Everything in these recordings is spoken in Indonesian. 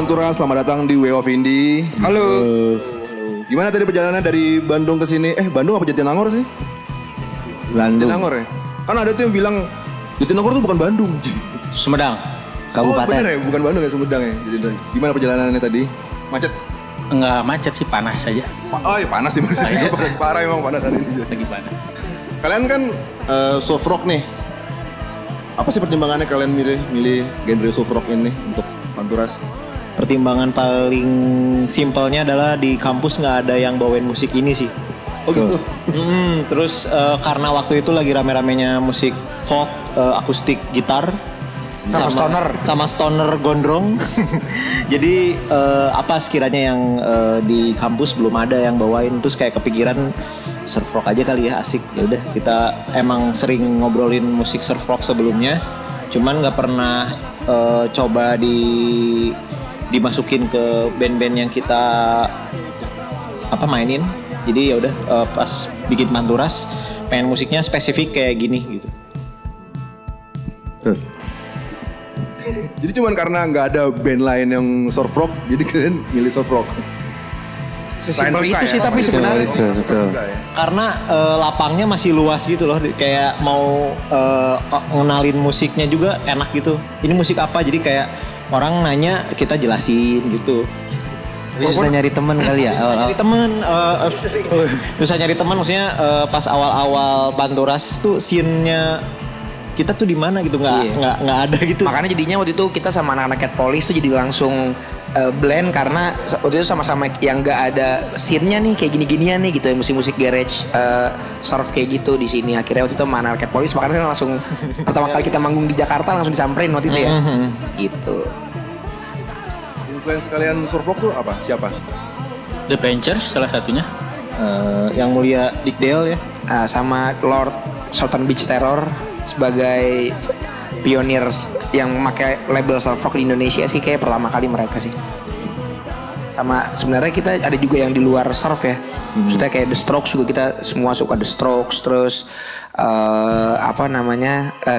Pantura, selamat datang di Way of Indie. Halo. Gimana tadi perjalanan dari Bandung ke sini? Bandung apa Jatinangor sih? Bandung. Jatinangor ya? Kan ada tuh yang bilang Jatinangor tuh bukan Bandung. Sumedang. Oh Kabupaten. bener ya, bukan Bandung ya, Sumedang ya. Gimana perjalanannya tadi? Macet? Enggak macet sih, panas saja. Oh ya panas sih Mas. Parah emang panas hari ini. Lagi panas. Kalian kan soft rock nih. Apa sih pertimbangannya kalian milih genre soft rock ini untuk Panturas? Pertimbangan paling simpelnya adalah di kampus nggak ada yang bawain musik ini sih. Oh gitu. Terus karena waktu itu lagi rame-ramenya musik folk, akustik gitar, sama stoner gondrong. Jadi apa sekiranya yang di kampus belum ada yang bawain, terus kayak kepikiran surf rock aja kali ya, asik. Ya udah, kita emang sering ngobrolin musik surf rock sebelumnya, cuman nggak pernah coba dimasukin ke band-band yang kita mainin. Jadi ya udah, pas bikin Panturas pengen musiknya spesifik kayak gini gitu. Jadi cuman karena nggak ada band lain yang surf rock, jadi kalian milih surf rock. Sesimpel itu sih, tapi sebenarnya Betul. Karena lapangnya masih luas gitu loh, kayak mau ngenalin musiknya juga enak gitu. Ini musik apa? Jadi kayak orang nanya kita jelasin gitu. Susah nyari teman kali ya awal-awal. Susah nyari teman maksudnya pas awal-awal Panturas tuh scene-nya kita tuh di mana gitu, nggak ada gitu. Makanya jadinya waktu itu kita sama anak-anak Cat Police tuh jadi langsung blend karena waktu itu sama-sama yang nggak ada scene-nya nih kayak gini-ginian nih gitu ya, musik-musik garage surf kayak gitu di sini. Akhirnya waktu itu sama anak Cat Police makanya langsung pertama kali kita manggung di Jakarta langsung disamperin waktu itu ya. Gitu. Influence kalian surf rock tuh apa? Siapa? The Panchers salah satunya. Yang mulia Dick Dale ya. Sama Lord Southern Beach Terror sebagai pionir yang memakai label surf rock di Indonesia sih, kayak pertama kali mereka sih. Sama sebenarnya kita ada juga yang di luar surf ya. Maksudnya kayak The Strokes juga, kita semua suka The Strokes, terus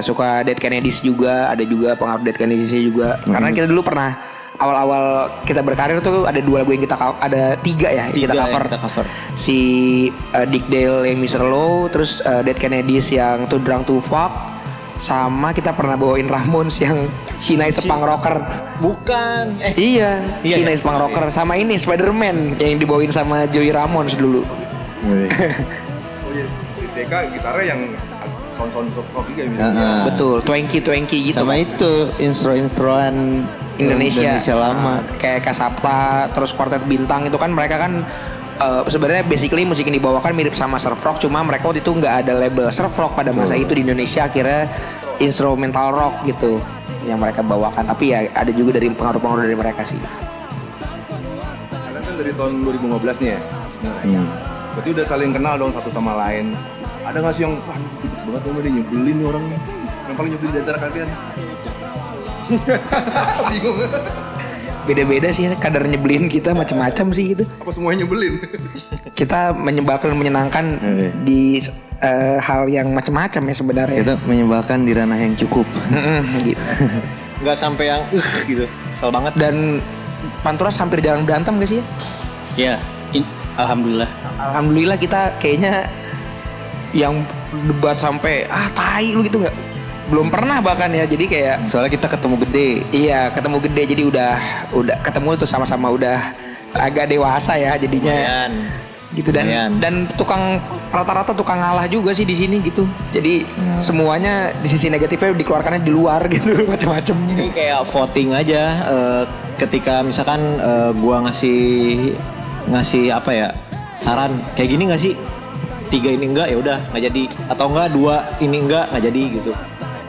suka Dead Kennedys juga, ada juga pengaruh Dead Kennedys juga. Karena kita dulu pernah awal-awal kita berkarir tuh ada 2 lagu yang ada 3 ya yang kita cover. Si Dick Dale yang Mr. Low, terus Dead Kennedys yang Too Drunk to Fuck, sama kita pernah bawain Ramones yang She Nice Punk Rocker. Bukan. Iya, She Nice Punk Rocker, sama ini Spider-Man yang dibawain sama Joey Ramones dulu. Oh iya, di DK gitarnya yang sound soft rock juga ya. Betul, twanky gitu. Sama itu instro-instroan Indonesia lama. Kayak Kasapta, terus Quartet Bintang itu kan mereka kan sebenarnya basically musik yang dibawakan mirip sama surf rock, cuma mereka waktu itu nggak ada label surf rock pada masa itu di Indonesia, akhirnya instrumental rock gitu yang mereka bawakan, tapi ya ada juga dari pengaruh-pengaruh dari mereka sih. Kalian kan dari tahun 2015 nih ya? Berarti udah saling kenal dong satu sama lain. Ada nggak sih yang wah ini ribet banget sama dia, nyebelin nih orangnya, yang paling nyebelin di antara kalian? Bingung. Beda-beda sih kadar nyebelin kita, macam-macam sih gitu. Apa semuanya nyebelin? Kita menyebalkan dan menyenangkan di hal yang macam-macam ya sebenarnya. Kita menyebalkan di ranah yang cukup. Gitu. Nggak sampai yang gitu. Kesel banget. Dan Panturas hampir jarang berantem gak sih ya? Ya, alhamdulillah. Alhamdulillah kita kayaknya yang debat sampai tai lu gitu nggak, belum pernah bahkan ya. Jadi kayak Soalnya kita ketemu gede. iya ketemu gede, jadi udah ketemu tuh sama-sama udah agak dewasa ya jadinya. Lumayan. Gitu dan rata-rata tukang ngalah juga sih di sini gitu. Jadi semuanya di sisi negatifnya dikeluarkannya di luar gitu macam-macam. Ini kayak voting aja. Ketika misalkan gua ngasih apa ya, saran kayak gini nggak sih, 3 ini enggak, ya udah nggak jadi, atau enggak 2 ini enggak jadi gitu.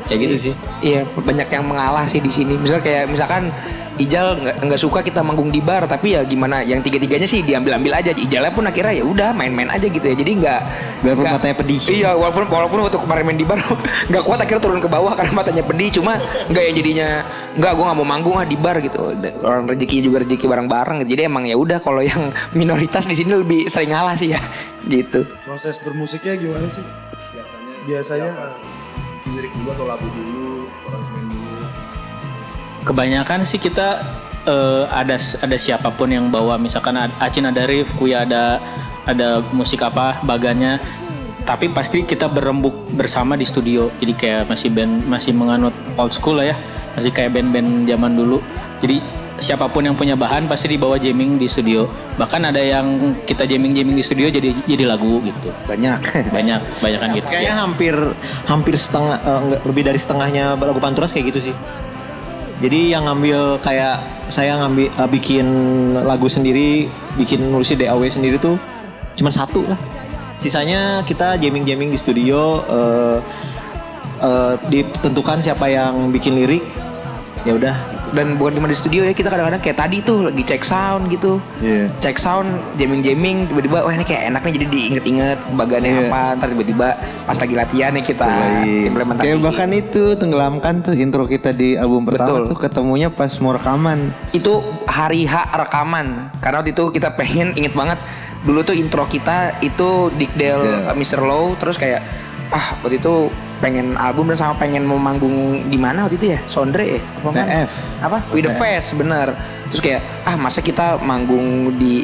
Kayak gitu sih. Iya, banyak yang mengalah sih di sini. Misalkan Ijal nggak suka kita manggung di bar, tapi ya gimana, yang 3-3-nya sih diambil aja. Ijalnya pun akhirnya ya udah main-main aja gitu ya. Jadi Biarpun matanya pedih. Iya, walaupun waktu kemarin main di bar nggak kuat akhirnya turun ke bawah karena matanya pedih. Cuma nggak yang jadinya gue nggak mau manggung di bar gitu. Orang rezeki juga rezeki bareng-bareng gitu. Jadi emang ya udah, kalau yang minoritas di sini lebih sering ngalah sih ya gitu. Proses bermusiknya gimana sih? Biasanya Lirik dulu atau lagu dulu, orang main dulu? Kebanyakan sih kita ada siapapun yang bawa, misalkan Acin ada riff, Kuya ada musik apa baganya, tapi pasti kita berembuk bersama di studio. Jadi kayak masih menganut old school lah ya, masih kayak band-band zaman dulu. Jadi siapapun yang punya bahan pasti dibawa jamming di studio. Bahkan ada yang kita jamming di studio jadi lagu gitu. Banyakan gitu. Kayaknya hampir setengah, lebih dari setengahnya lagu Panturas kayak gitu sih. Jadi yang ngambil kayak saya bikin lagu sendiri, nulisnya DAW sendiri tuh cuma satu lah. Sisanya kita jamming di studio, ditentukan siapa yang bikin lirik, ya udah. Dan bukan cuma di studio ya, kita kadang-kadang kayak tadi tuh lagi cek sound gitu. Cek sound, jamming, tiba-tiba wah ini kayak enak nih, jadi diinget-inget bagannya apa, ntar tiba-tiba pas lagi latihan nih kita implementasi. Kayak bahkan itu Tenggelamkan tuh intro kita di album pertama tuh ketemunya pas mau rekaman. Itu hari H rekaman, karena waktu itu kita pengen, inget banget dulu tuh intro kita itu Dickdale Mr. Low, terus kayak waktu itu pengen album dan sama pengen mau manggung di mana waktu itu ya, Sondre ya TF apa With The Fest, bener. Terus kayak masa kita manggung di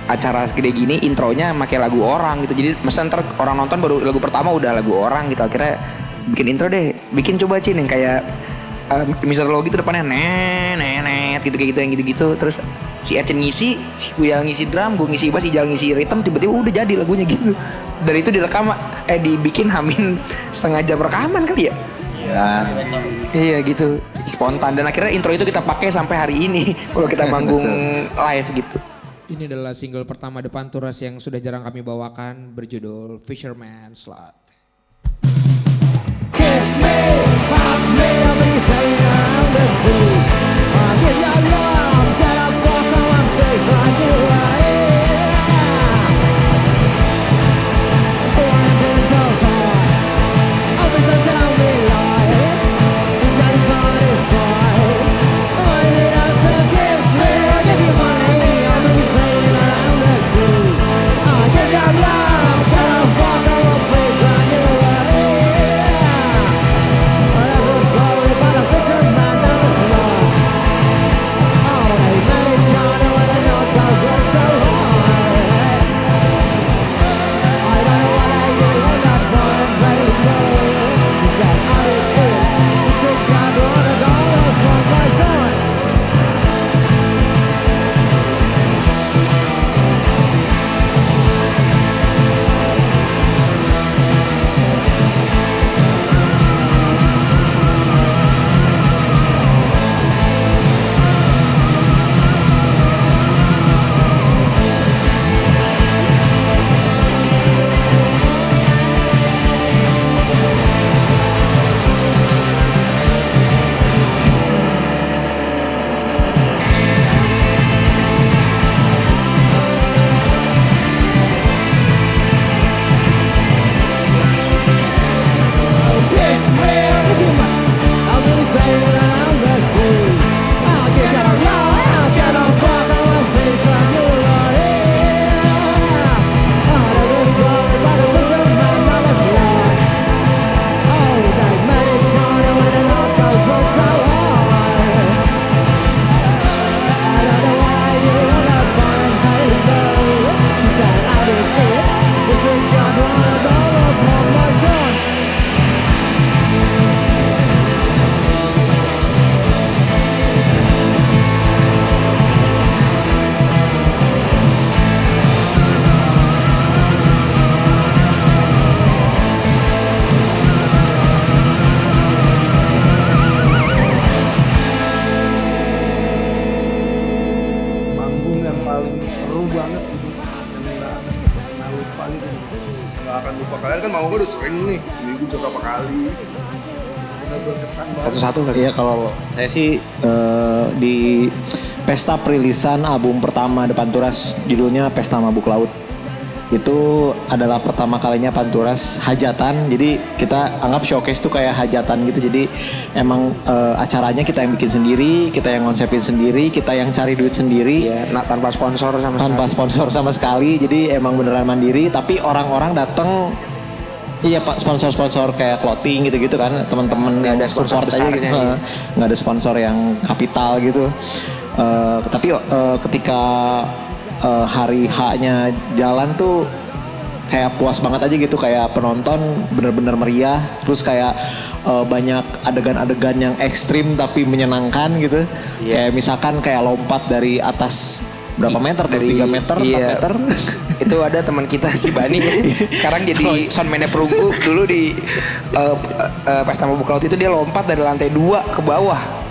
acara segede gini intronya pakai lagu orang gitu, jadi masa ntar orang nonton baru lagu pertama udah lagu orang gitu. Akhirnya bikin intro deh, coba Cin yang kayak Mr. Low gitu, depannya net gitu kayak gitu yang gitu-gitu. Terus si Acen ngisi, si Kuya ngisi drum, gue ngisi bass, si Jal ngisi rhythm, tiba-tiba udah jadi lagunya gitu. Dan itu direkam dibikin hamin setengah jam rekaman kali ya. Iya gitu, spontan. Dan akhirnya intro itu kita pakai sampai hari ini kalau kita manggung live gitu. Ini adalah single pertama The Panturas yang sudah jarang kami bawakan, berjudul Fisherman's Lot. Kiss me, pop me, I'll be saying around the sea. I'll give you love, get up, walk on one face like you are. Oh, I'm getting so tired. Oh, but so tell me lie. It's not satisfied. Oh, I need us to kiss me, I'll give you money, I'll be saying around the sea. I'll give you love, get up, walk on one face like you are. Satu-satu kali. Iya, kalau saya sih di pesta perilisan album pertama The Panturas, judulnya Pesta Mabuk Laut. Itu adalah pertama kalinya Panturas hajatan. Jadi kita anggap showcase tuh kayak hajatan gitu. Jadi emang acaranya kita yang bikin sendiri, kita yang konsepin sendiri, kita yang cari duit sendiri. Ya, tanpa sponsor sama sekali. Jadi emang beneran mandiri. Tapi orang-orang datang Iya pak, sponsor-sponsor kayak clothing gitu-gitu kan, teman-teman Nggak yang ada sponsor support aja gitu. besarnya, iya. Nggak ada sponsor yang kapital gitu. Tapi ketika hari H-nya jalan tuh kayak puas banget aja gitu, kayak penonton bener-bener meriah, terus kayak banyak adegan-adegan yang ekstrim tapi menyenangkan gitu. Iya. Kayak misalkan kayak lompat dari atas berapa meter tuh? 3 meter, 4 iya. meter. Itu ada teman kita si Bani sekarang jadi soundman-nya Perunggu. Dulu di Pesta Mabuk Laut itu dia lompat dari lantai 2 ke bawah.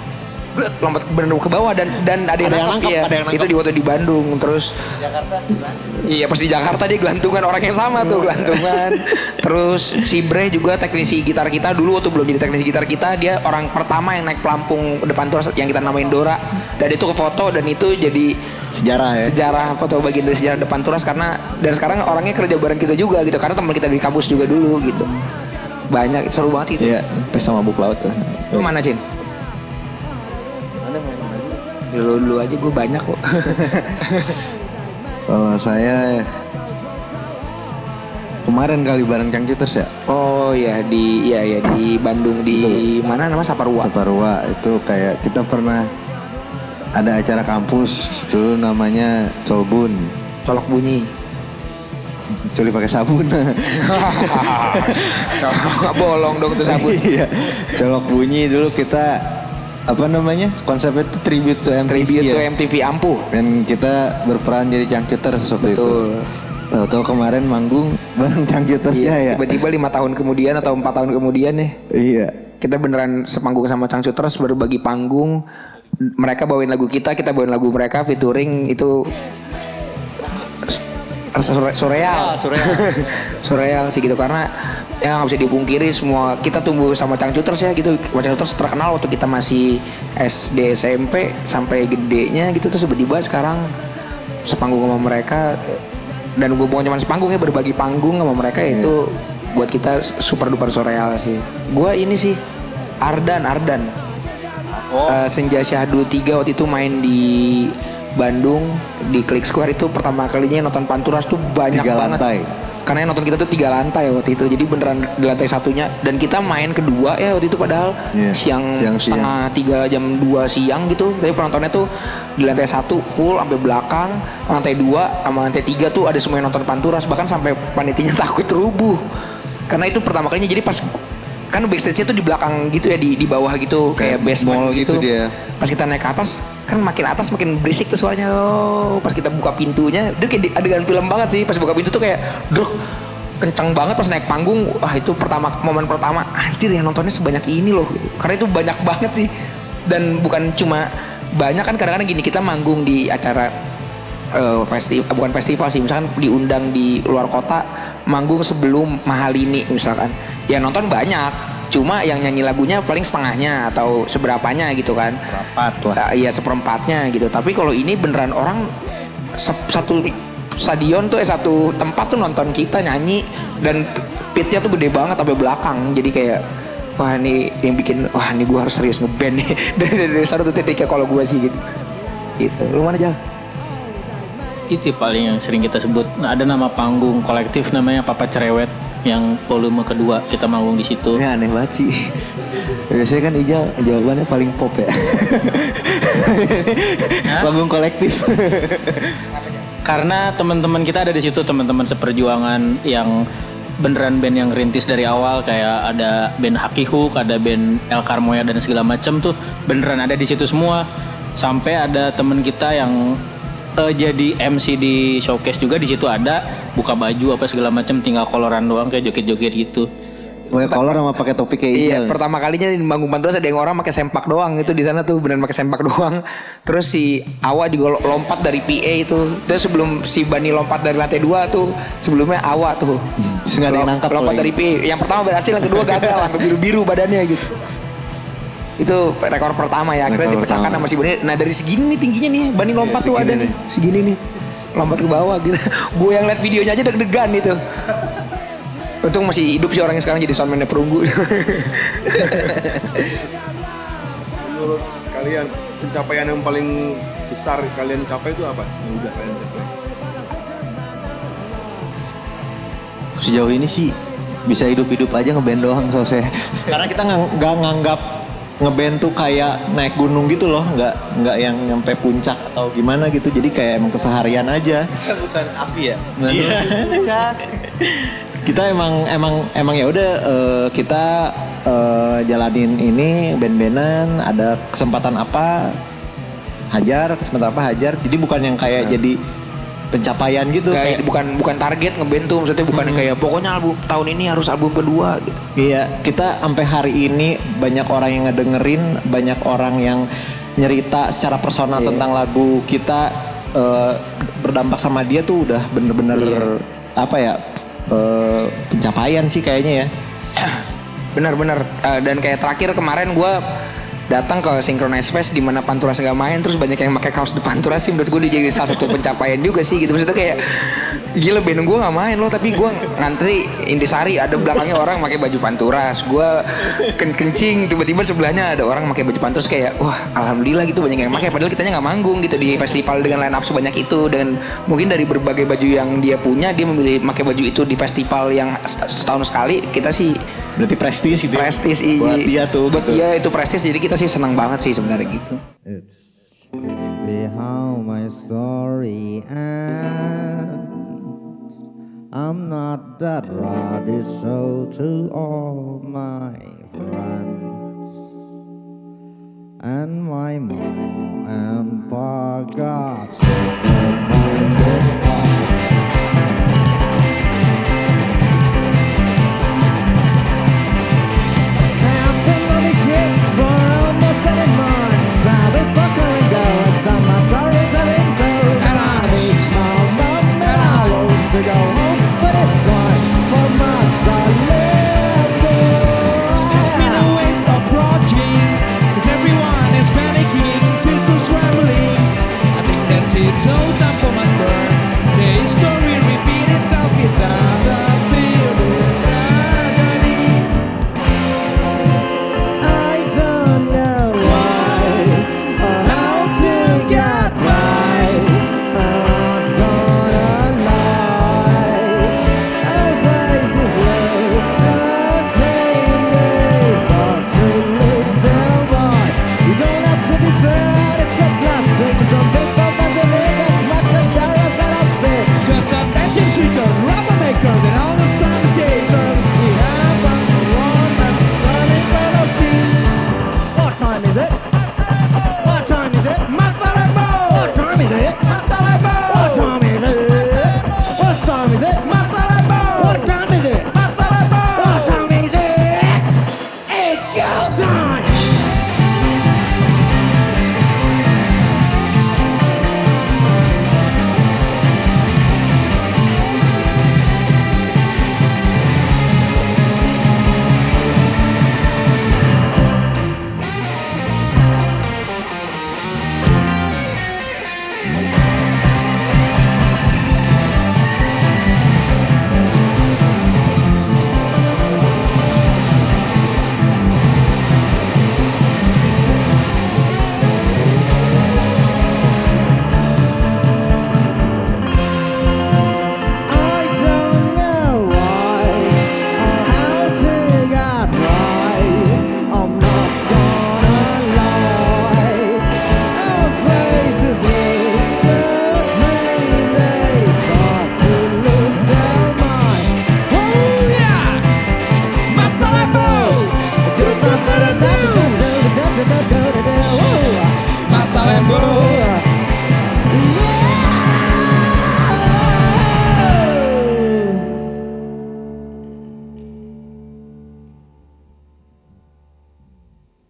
Lompat bener ke bawah dan ada yang nangkep, iya. ada yang nangkep. Itu di waktu di Bandung, terus iya pas di Jakarta dia gelantungan, orang yang sama tuh gelantungan. Terus si Bre juga teknisi gitar kita dulu waktu belum jadi teknisi gitar kita, dia orang pertama yang naik pelampung depan tuh yang kita namain Dora, dan itu ke foto dan itu jadi Sejarah ya. sejarah, foto bagian dari sejarah depan turas, karena dan sekarang orangnya kerja bareng kita juga gitu, karena teman kita di kampus juga dulu gitu. Banyak, seru banget sih itu. Iya, Pesta Mabuk Laut tuh. Lu mana, Cin? Dulu aja gue banyak kok. Kalau saya kemarin kali bareng Cangcuters ya. Oh ya di di Bandung di mana nama Saparua. Saparua itu kayak kita pernah ada acara kampus dulu namanya Colbun. Colok bunyi. Coli pakai sabun. Colok bolong dong tuh sabun. Iya. Colok bunyi dulu kita apa namanya? Konsepnya itu tribute to MTV. Tribute to ya. MTV Ampuh. Dan kita berperan jadi Cangcuters waktu itu. Betul. Tahu-tahu kemarin manggung bareng Cangcutersnya ya. Tiba-tiba 5 tahun kemudian atau 4 tahun kemudian nih. Iya. Kita beneran sepanggung sama Cangcuters, berbagi panggung. Mereka bawain lagu kita bawain lagu mereka, featuring itu surreal. Surreal sih gitu, karena ya nggak bisa dipungkiri semua kita tumbuh sama Cangcuters ya gitu. Cangcuters terkenal waktu kita masih SD SMP sampai gedenya gitu, terus tiba-tiba sekarang sepanggung sama mereka, dan gue bukan cuma sepanggung ya, berbagi panggung sama mereka itu buat kita super duper surreal sih. Gue ini sih Ardan Senja Syahdu 3 waktu itu main di Bandung di Click Square, itu pertama kalinya nonton Panturas tuh banyak 3 banget. lantai. Karena yang nonton kita tuh 3 lantai waktu itu. Jadi beneran di lantai satunya, dan kita main kedua ya waktu itu, padahal siang setengah 3 jam 2 siang gitu. Tapi penontonnya tuh di lantai 1 full sampai belakang, lantai 2 sama lantai 3 tuh ada semua yang nonton Panturas, bahkan sampai panitianya takut rubuh. Karena itu pertama kalinya, jadi pas kan backstage-nya tuh di belakang gitu ya, di bawah gitu, kayak basement gitu. dia. Pas kita naik ke atas, kan makin atas makin berisik tuh suaranya. Oh, pas kita buka pintunya, itu kayak adegan film banget sih. Pas buka pintu tuh kayak druk, kencang banget pas naik panggung. Wah, itu momen pertama, anjir yang nontonnya sebanyak ini loh gitu. Karena itu banyak banget sih. Dan bukan cuma banyak kan, kadang-kadang gini, kita manggung di acara bukan festival sih, misalkan diundang di luar kota, manggung sebelum Mahalini misalkan, ya nonton banyak, cuma yang nyanyi lagunya paling setengahnya atau seberapanya gitu kan, Rapat lah. iya seperempatnya gitu. Tapi kalau ini beneran orang satu stadion tuh satu tempat tuh nonton kita nyanyi, dan pitnya tuh gede banget sampai belakang, jadi kayak wah ini yang bikin, wah ini gue harus serius ngeband nih. dari satu titiknya kalau gue sih gitu. Lu mana Jal? Itu paling yang sering kita sebut. Nah, ada nama panggung kolektif namanya Papa Cerewet, yang volume kedua kita manggung di situ. Ini aneh banget sih. Biasanya kan Ijal jawabannya paling pop ya. Panggung kolektif. Karena teman-teman kita ada di situ, teman-teman seperjuangan yang beneran band yang rintis dari awal, kayak ada band Haki Hook, ada band El Carmoya dan segala macam tuh beneran ada di situ semua. Sampai ada teman kita yang jadi MC di showcase juga, di situ ada buka baju apa segala macam, tinggal koloran doang kayak joget-joget gitu. Pakai kolor sama pakai topi kayak Iya, Ijal. pertama kalinya di Manggung Panturas ada yang orang pakai sempak doang, itu di sana tuh beneran pakai sempak doang. Terus si Awa juga lompat dari PA itu. Terus sebelum si Bani lompat dari lantai 2 tuh, sebelumnya Awa tuh. Terus nggak ada yang nangkap lompat dari PA. Yang pertama berhasil, yang kedua gagal, sampai biru-biru badannya gitu. Itu rekor pertama ya, akhirnya Rekor dipecahkan pertama. sama si Bani. Nah dari segini nih tingginya nih, Bani lompat tuh ada segini nih, segini nih, lompat ke bawah gitu. Gue yang liat videonya aja deg-degan itu. Untung masih hidup sih orangnya sekarang, jadi soundman-nya Perunggu. Menurut kalian pencapaian yang paling besar kalian capai itu apa? Yang udah kalian capai? Sejauh ini sih bisa hidup-hidup aja ngeband doang sosnya. Karena kita nggak nganggap ngeband tuh kayak naik gunung gitu loh, nggak yang nyampe puncak atau gimana gitu. Jadi kayak emang keseharian aja. Bukan Avi ya? Iya. Kita emang ya udah kita jalanin ini band-bandan, ada kesempatan apa hajar. Jadi bukan yang kayak jadi pencapaian gitu. Kayak bukan target ngeband tuh, maksudnya bukan yang kayak pokoknya album tahun ini harus album kedua gitu. Iya, kita sampai hari ini banyak orang yang ngedengerin, banyak orang yang nyerita secara personal tentang lagu kita, berdampak sama dia tuh udah bener-bener apa ya, pencapaian sih kayaknya ya. Benar-benar. Dan kayak terakhir kemarin gue datang ke Synchronize Fest di mana Panturas gak main, terus banyak yang pakai kaos The Panturas sih, menurut gue dia jadi salah satu pencapaian juga sih gitu. Maksudnya kayak gila, band gue gak main loh, tapi gue ngantri Intisari, ada belakangnya orang pakai baju Panturas, gue kencing tiba-tiba sebelahnya ada orang pakai baju Panturas, kayak wah alhamdulillah gitu banyak yang pakai, padahal kitanya nggak manggung gitu di festival dengan line up sebanyak itu. Dan mungkin dari berbagai baju yang dia punya, dia memilih pakai baju itu di festival yang setahun sekali. Kita sih Berarti prestis gitu. prestis buat dia tuh. buat gitu. dia itu prestis, jadi kita sih senang banget sih sebenarnya gitu. It's maybe how my story ends. I'm not that rowdy, so to all my friends and my mom and pa, God save my goodbye. I've been on this ship for almost 7 months. I've been fucking going, some of my stories have been told. And I need my mom and I long to go home, but it's time for my surrender. It's been a waste of project, 'cause everyone is panicking, circus rambling. I think that's it, so time for my spur. The story repeat itself without a feeling. I don't know why or how to get by. I'm not gonna lie. Our faces look the same. Days are to lose their mind. You don't have to be sad, it's a blessing. Some people mention it, that's not just their benefit. Cause attention seeker, rubber maker, then all the sun days are we have on the one and running out of feet. What time is it? What time is it? Masalebo! What time is it? Masalebo! What time is it? What time is it? Masalebo! What time is it? Masalebo! What time is it? It's your time! I don't know why or how to get right. I'm not gonna lie. Our faces look the same. They start to lose their mind. Oh yeah, Masalebo.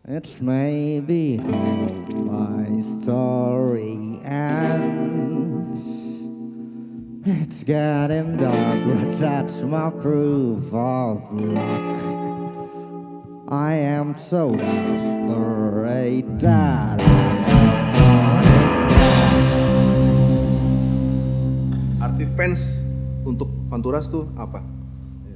It's maybe how my story ends. It's getting dark, but that's my proof of luck. I am so desperate that I am satisfied. Arti fans untuk Panturas tuh apa?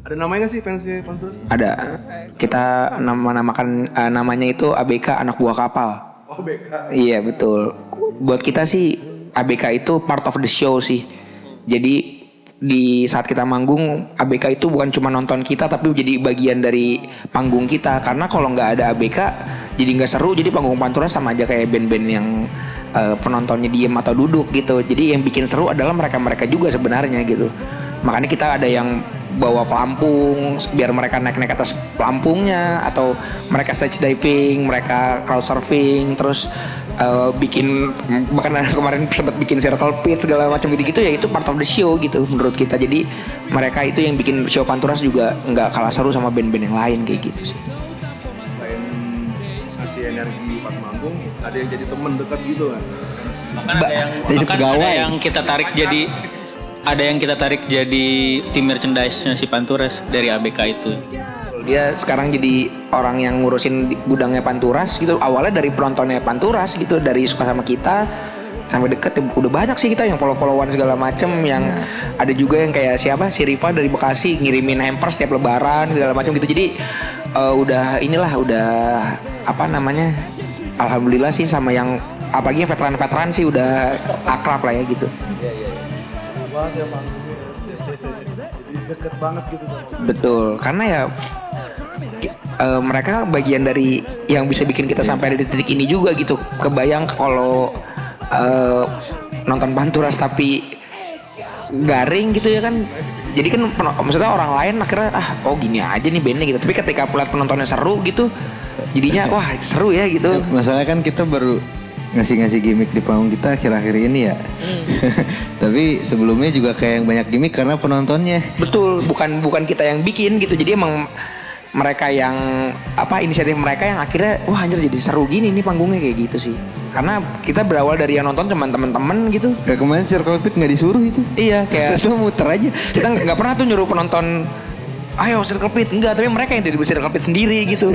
Ada namanya nggak sih fansnya Panturas? Ada, kita namakan namanya itu ABK, anak buah kapal. Oh, BK. Iya betul. Buat kita sih ABK itu part of the show sih. Jadi di saat kita manggung ABK itu bukan cuma nonton kita tapi jadi bagian dari panggung kita, karena kalau nggak ada ABK jadi nggak seru. Jadi panggung Panturas sama aja kayak band-band yang penontonnya diem atau duduk gitu. Jadi yang bikin seru adalah mereka juga sebenarnya gitu. Makanya kita ada yang bawa pelampung biar mereka naik atas pelampungnya, atau mereka stage diving, mereka crowd surfing, terus bikin, bahkan kemarin sempat bikin circle pit segala macam gitu ya, itu part of the show gitu menurut kita. Jadi mereka itu yang bikin show Panturas juga nggak kalah seru sama band-band yang lain kayak gitu sih. Selain ngasih energi pas manggung, ada yang jadi temen dekat gitu kan? Ada yang kita tarik jadi tim merchandise-nya si Panturas dari ABK itu. Dia sekarang jadi orang yang ngurusin gudangnya Panturas gitu. Awalnya dari penontonnya Panturas gitu, dari suka sama kita sampai deket. Udah banyak sih kita yang follow-followan segala macem. Yang ada juga yang kayak siapa, si Riva dari Bekasi ngirimin hampers setiap lebaran segala macam gitu. Jadi udah alhamdulillah sih sama yang apalagi yang veteran-veteran sih udah akrab lah ya gitu. Banget ya panggungnya. Jadi deket banget gitu sama. Betul, karena ya mereka bagian dari yang bisa bikin kita sampai di titik ini juga gitu. Kebayang kalau nonton Panturas tapi garing gitu ya kan. Jadi kan maksudnya orang lain akhirnya gini aja nih bandnya gitu. Tapi ketika lihat penontonnya seru gitu, jadinya wah seru ya gitu. Masalahnya kan kita baru ngasih gimmick di panggung kita akhir-akhir ini ya. Tapi sebelumnya juga kayak yang banyak gimmick karena penontonnya. Betul, bukan kita yang bikin gitu. Jadi emang mereka yang inisiatif mereka yang akhirnya wah anjir jadi seru gini nih panggungnya kayak gitu sih. Karena kita berawal dari yang nonton cuma teman-teman gitu. Kayak kemarin Circle Pit nggak disuruh itu. Iya, kayak kita muter aja. Kita nggak pernah tuh nyuruh penonton ayo Circle Pit, enggak, tapi mereka yang dari Circle Pit sendiri gitu.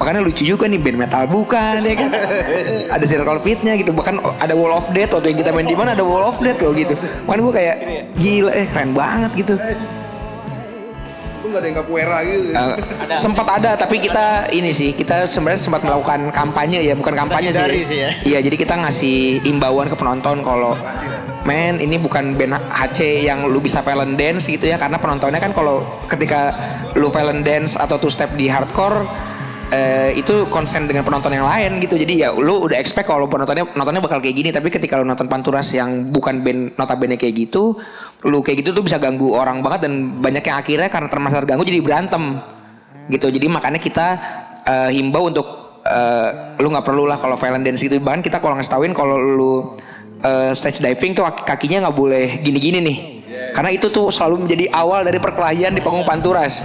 Makanya lucu juga nih, band metal bukan ya kan. Ada Circle Pitnya gitu, bahkan ada Wall of Death waktu yang kita main di mana ada Wall of Death loh gitu. Makanya gue kayak gila keren banget gitu. Itu nggak ada yang capoeira gitu. Sempat ada, tapi kita sebenarnya sempat melakukan kampanye ya, bukan kampanye sih. Iya, jadi kita ngasih imbauan ke penonton kalau men ini bukan band HC yang lu bisa violent dance gitu ya, karena penontonnya kan kalau ketika lu violent dance atau two step di hardcore itu konsen dengan penonton yang lain gitu. Jadi ya lu udah expect kalau nontonnya bakal kayak gini, tapi ketika lu nonton Panturas yang bukan band notabene kayak gitu, lu kayak gitu tuh bisa ganggu orang banget, dan banyak yang akhirnya karena termasuk terganggu jadi berantem gitu. Jadi makanya kita himbau untuk lu nggak perlu lah kalau violent dance gitu. Bahkan kita kalau ngasih tauin kalau lu stage diving tuh kakinya nggak boleh gini-gini nih, karena itu tuh selalu menjadi awal dari perkelahian di panggung Panturas.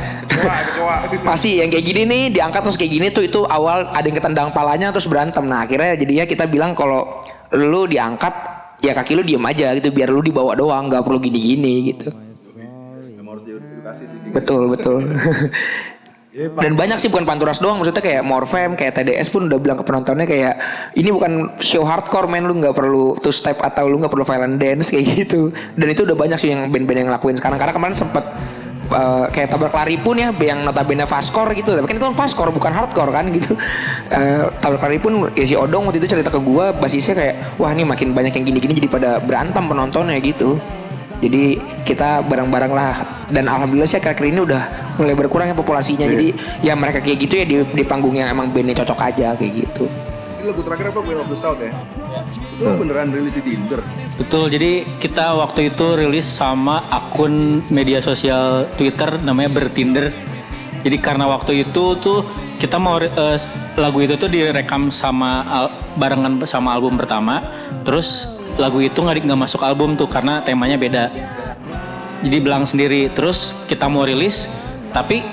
Masih yang kayak gini nih diangkat terus kayak gini tuh, itu awal ada yang ketendang palanya terus berantem. Nah akhirnya jadinya kita bilang kalau lu diangkat ya kaki lu diem aja gitu, biar lu dibawa doang, nggak perlu gini-gini gitu. Emang harus diedukasi sih. Betul. Dan banyak sih, bukan Panturas doang, maksudnya kayak Morfem, kayak TDS pun udah bilang ke penontonnya kayak ini bukan show hardcore men, lu nggak perlu two step atau lu nggak perlu violent dance kayak gitu. Dan itu udah banyak sih yang band-band yang ngelakuin sekarang, karena kemarin sempet kayak Tabrak Lari pun ya yang notabene fastcore gitu, tapi kan itu kan fastcore bukan hardcore kan gitu. Tabrak Lari pun ya si Odong waktu itu cerita ke gua, basisnya kayak wah ini makin banyak yang gini-gini jadi pada berantem penontonnya gitu. Jadi kita bareng-bareng lah, dan alhamdulillah sih akhir-akhir ini udah mulai berkurang ya populasinya. Jadi ya mereka kayak gitu ya di panggung yang emang bandnya cocok aja kayak gitu. Ini lagu terakhir apa, Queen of the South ya? Itu beneran rilis di Tinder? Betul, jadi kita waktu itu rilis sama akun media sosial Twitter namanya Bertinder. Jadi karena waktu itu tuh kita mau lagu itu tuh direkam barengan sama album pertama, terus lagu itu nggak masuk album tuh karena temanya beda. Jadi belang sendiri. Terus kita mau rilis, tapi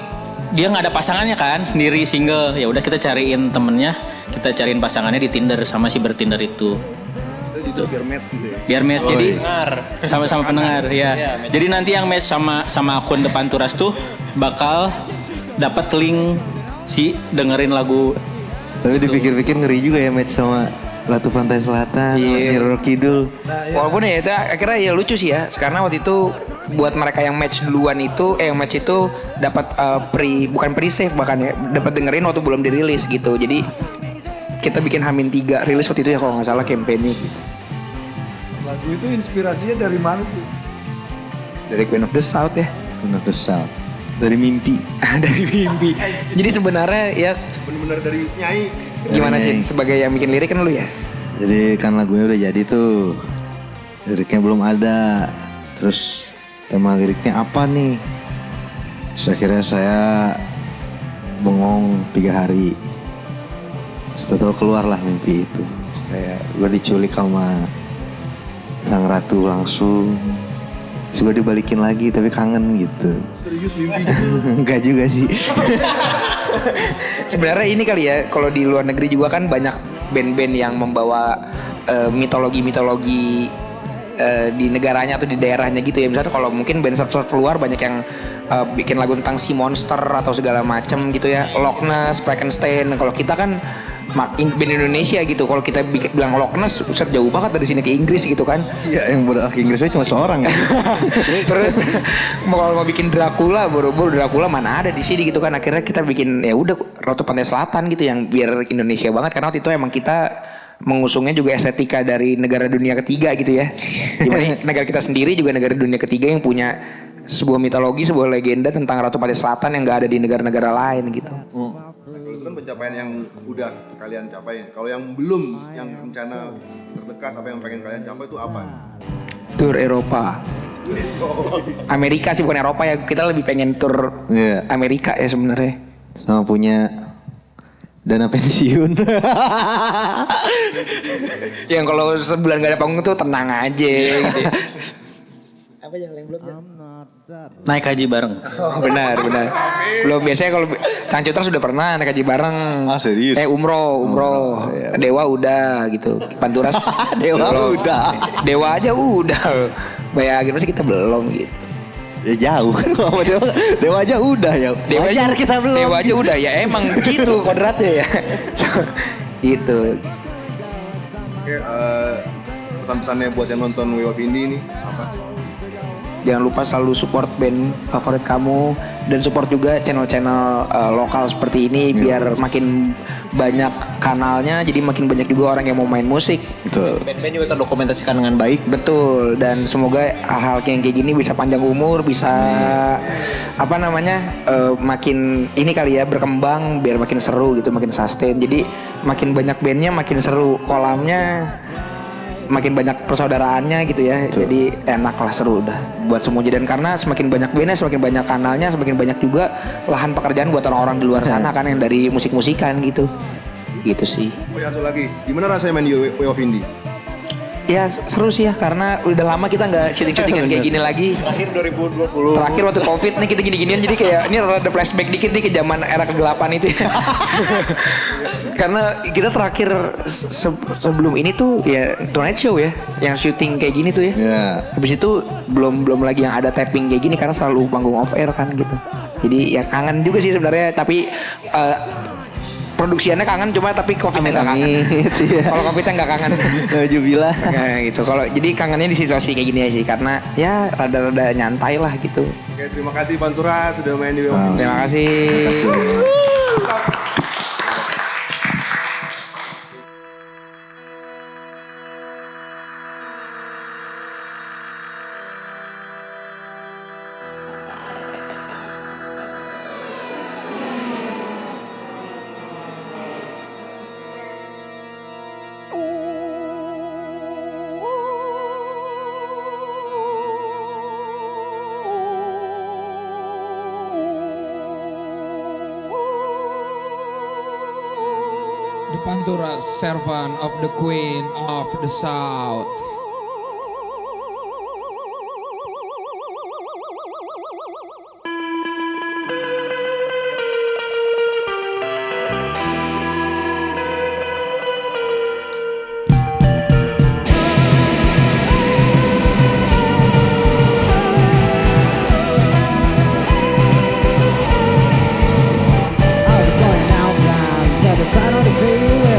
dia nggak ada pasangannya kan, sendiri single. Ya udah kita cariin temennya, kita cariin pasangannya di Tinder sama si Bertinder itu. Itu biar match gitu ya. Biar match, jadi sama-sama pendengar ya. Jadi nanti yang match sama akun depan Turas tuh bakal dapat link si dengerin lagu. Tapi dipikir-pikir ngeri juga ya match sama Ratu Pantai Selatan, Roro Kidul. Walaupun ya itu akhirnya ya lucu sih ya, karena waktu itu buat mereka yang match duluan itu, yang match itu dapat bukan pre-save bahkan ya, dapat dengerin waktu belum dirilis gitu. Jadi kita bikin H-3 rilis waktu itu ya kalau nggak salah campaign-nya gitu. Lagu itu inspirasinya dari mana sih? Dari Queen of the South ya. Queen of the South. Dari mimpi. Dari mimpi. Jadi sebenarnya ya Bener-bener dari nyai. gimana Dari Cin? nyai. Sebagai yang bikin lirik kan lu ya. Jadi kan lagunya udah jadi tuh. Liriknya belum ada. Terus tema liriknya apa nih? Terus akhirnya saya bengong 3 hari. Setelah keluarlah mimpi itu. Gue diculik sama sang ratu langsung. Terus gue dibalikin lagi tapi kangen gitu. Serius mimpi gitu. Enggak juga sih. Sebenarnya ini kali ya, kalau di luar negeri juga kan banyak band-band yang membawa mitologi-mitologi di negaranya atau di daerahnya gitu ya. Misalnya kalau mungkin band surf luar banyak yang bikin lagu tentang si monster atau segala macam gitu ya. Loch Ness, Frankenstein. Kalau kita kan band Indonesia gitu. Kalau kita bilang Loch Ness, buset jauh banget dari sini ke Inggris gitu kan. Iya, yang berak Inggrisnya cuma seorang. Terus kalau mau bikin Dracula, boro-boro Dracula mana ada di sini gitu kan. Akhirnya kita bikin ya udah Ratu Pantai Selatan gitu yang biar Indonesia banget, karena waktu itu emang kita mengusungnya juga estetika dari negara dunia ketiga gitu ya. Dimana negara kita sendiri juga negara dunia ketiga yang punya sebuah mitologi, sebuah legenda tentang Ratu Pantai Selatan yang gak ada di negara-negara lain gitu. Nah, kalau itu kan pencapaian yang udah kalian capai. Kalau yang belum, yang rencana terdekat apa yang pengen kalian capai itu apa? Tur Eropa. Amerika sih, bukan Eropa ya. Kita lebih pengen tur Iya. Amerika ya sebenarnya. Sama punya dana pensiun. Yang kalau sebulan gak ada panggung tuh tenang aja gitu ya. Apa yang belum? Naik haji bareng. Oh, benar. Belum, biasanya kalau Kang Cutra sudah pernah naik haji bareng. Ah, serius? Umroh. Iya. Dewa udah gitu. Panturas Dewa belum. udah. Dewa aja udah. Bayangin masih kita belum gitu. Ya jauh kan kalau sama Dewa aja udah ya. Wajar kita belum. Dewa aja udah ya, emang gitu kodratnya ya. Gitu. Oke, pesan-pesannya buat yang nonton Way of Indie nih apa? Jangan lupa selalu support band favorit kamu dan support juga channel-channel lokal seperti ini biar makin banyak kanalnya, jadi makin banyak juga orang yang mau main musik. Betul. Band-band juga terdokumentasikan dengan baik. Betul, dan semoga hal-hal yang kayak gini bisa panjang umur, bisa makin ini kali ya berkembang biar makin seru gitu, makin sustain. Jadi makin banyak bandnya makin seru, kolamnya makin banyak persaudaraannya gitu ya. Betul. Jadi enak lah, seru udah buat semuanya. Dan karena semakin banyak bandnya, semakin banyak kanalnya, semakin banyak juga lahan pekerjaan buat orang-orang di luar sana kan yang dari musik-musikan gitu. Gitu sih. Oh ya, satu lagi, gimana rasanya main di Way of Indie? Ya seru sih ya, karena udah lama kita nggak syuting-syutingan kayak gini lagi. Terakhir 2020. Terakhir waktu Covid nih kita gini-ginian, jadi kayak ini ada flashback dikit nih ke zaman era kegelapan itu ya. Karena kita terakhir sebelum ini tuh ya Tonight Show ya, yang syuting kayak gini tuh ya. Ya. Habis itu belum lagi yang ada tapping kayak gini karena selalu panggung off air kan gitu. Jadi ya kangen juga sih sebenarnya, tapi produksiannya kangen, cuma tapi Covid-nya nggak kangen. Iya. Kalau Covid-nya nggak kangen. Najubillah. Nah, gitu. Kalau jadi kangennya di situasi kayak gini aja sih, karena ya rada-rada nyantai lah gitu. Oke, terima kasih Pantura sudah main di Way of Wow. Indie. Terima kasih. The Panturas, servant of the Queen of the South. I was going outbound to the side of the sea.